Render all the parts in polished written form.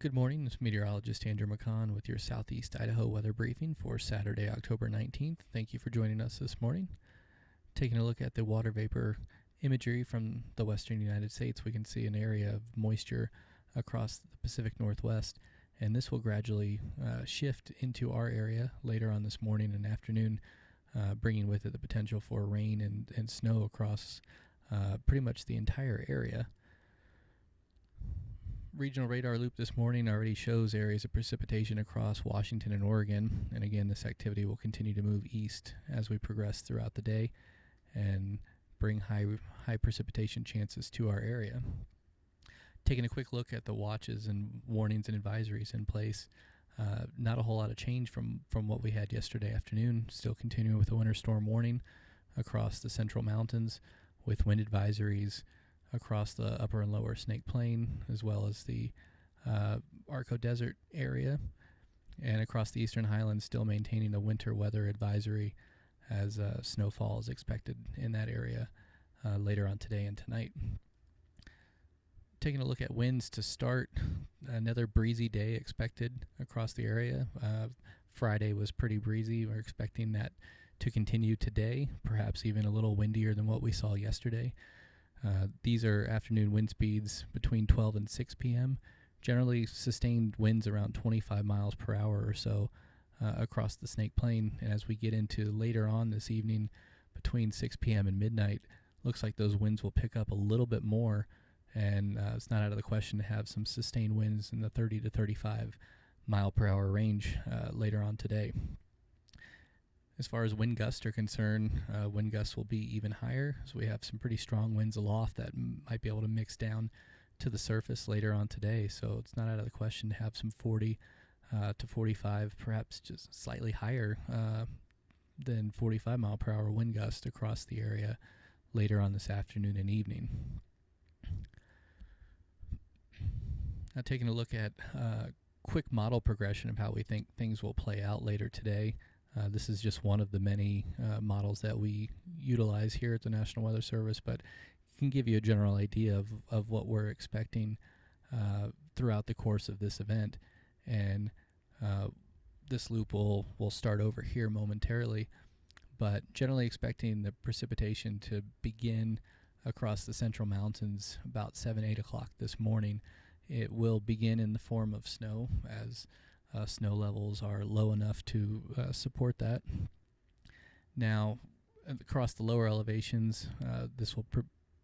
Good morning, this is meteorologist Andrew McCon with your Southeast Idaho weather briefing for Saturday, October 19th. Thank you for joining us this morning. Taking a look at the water vapor imagery from the western United States, we can see an area of moisture across the Pacific Northwest, and this will gradually shift into our area later on this morning and afternoon, bringing with it the potential for rain and snow across pretty much the entire area. Regional radar loop this morning already shows areas of precipitation across Washington and Oregon, and again this activity will continue to move east as we progress throughout the day and bring high precipitation chances to our area. Taking a quick look at the watches and warnings and advisories in place, not a whole lot of change from what we had yesterday afternoon. Still continuing with a winter storm warning across the central mountains with wind advisories across the upper and lower Snake Plain, as well as the Arco Desert area, and across the eastern Highlands still maintaining a winter weather advisory as snowfall is expected in that area later on today and tonight. Taking a look at winds to start, another breezy day expected across the area. Friday was pretty breezy. We're expecting that to continue today, perhaps even a little windier than what we saw yesterday. These are afternoon wind speeds between 12 and 6 p.m., generally sustained winds around 25 miles per hour or so across the Snake Plain. And as we get into later on this evening, between 6 p.m. and midnight, looks like those winds will pick up a little bit more, and it's not out of the question to have some sustained winds in the 30 to 35 mile per hour range later on today. As far as wind gusts are concerned, wind gusts will be even higher, so we have some pretty strong winds aloft that might be able to mix down to the surface later on today. So it's not out of the question to have some 40 to 45, perhaps just slightly higher than 45 mile per hour wind gust across the area later on this afternoon and evening. Now taking a look at quick model progression of how we think things will play out later today. This is just one of the many models that we utilize here at the National Weather Service, but it can give you a general idea of what we're expecting throughout the course of this event. And this loop will start over here momentarily, but generally expecting the precipitation to begin across the central mountains about 7-8 o'clock this morning. It will begin in the form of snow as snow levels are low enough to support that. Now, across the lower elevations, this will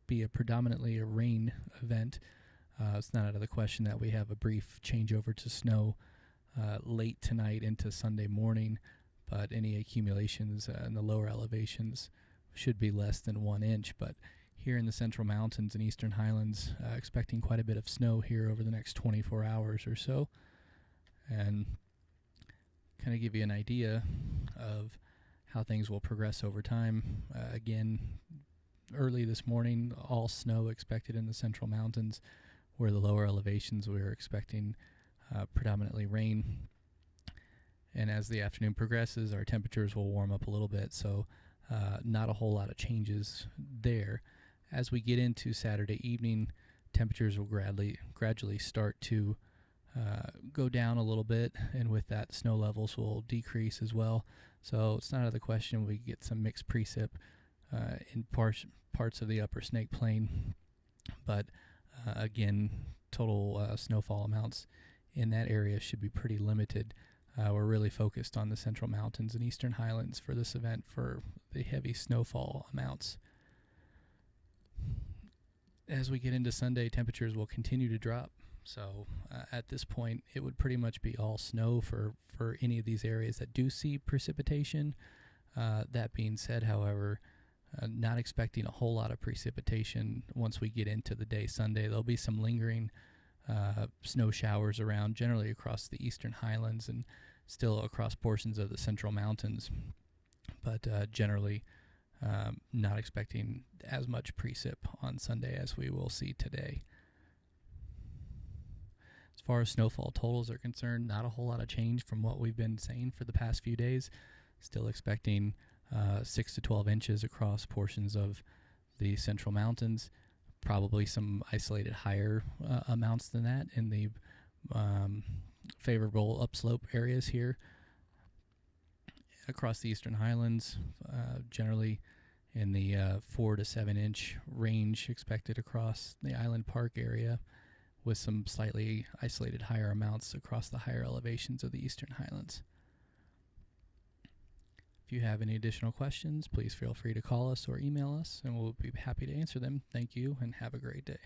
be predominantly a rain event. It's not out of the question that we have a brief changeover to snow late tonight into Sunday morning, but any accumulations in the lower elevations should be less than 1 inch. But here in the central mountains and eastern Highlands, expecting quite a bit of snow here over the next 24 hours or so. And kind of give you an idea of how things will progress over time. Again, early this morning, all snow expected in the central mountains, where the lower elevations we are expecting predominantly rain. And as the afternoon progresses, our temperatures will warm up a little bit, so not a whole lot of changes there. As we get into Saturday evening, temperatures will gradually start to go down a little bit, and with that snow levels will decrease as well. So it's not out of the question we get some mixed precip in parts of the upper Snake Plain, but again, total snowfall amounts in that area should be pretty limited. We're really focused on the central mountains and eastern Highlands for this event for the heavy snowfall amounts. As we get into Sunday, temperatures will continue to drop. So at this point, it would pretty much be all snow for any of these areas that do see precipitation. That being said, however, not expecting a whole lot of precipitation once we get into the day Sunday. There'll be some lingering snow showers around, generally across the eastern Highlands and still across portions of the central mountains, but generally not expecting as much precip on Sunday as we will see today. As far as snowfall totals are concerned, not a whole lot of change from what we've been saying for the past few days. Still expecting 6 to 12 inches across portions of the central mountains, probably some isolated higher amounts than that in the favorable upslope areas here across the eastern highlands, generally in the 4 to 7 inch range expected across the island park area, with some slightly isolated higher amounts across the higher elevations of the eastern highlands. If you have any additional questions, please feel free to call us or email us, and we'll be happy to answer them. Thank you, and have a great day.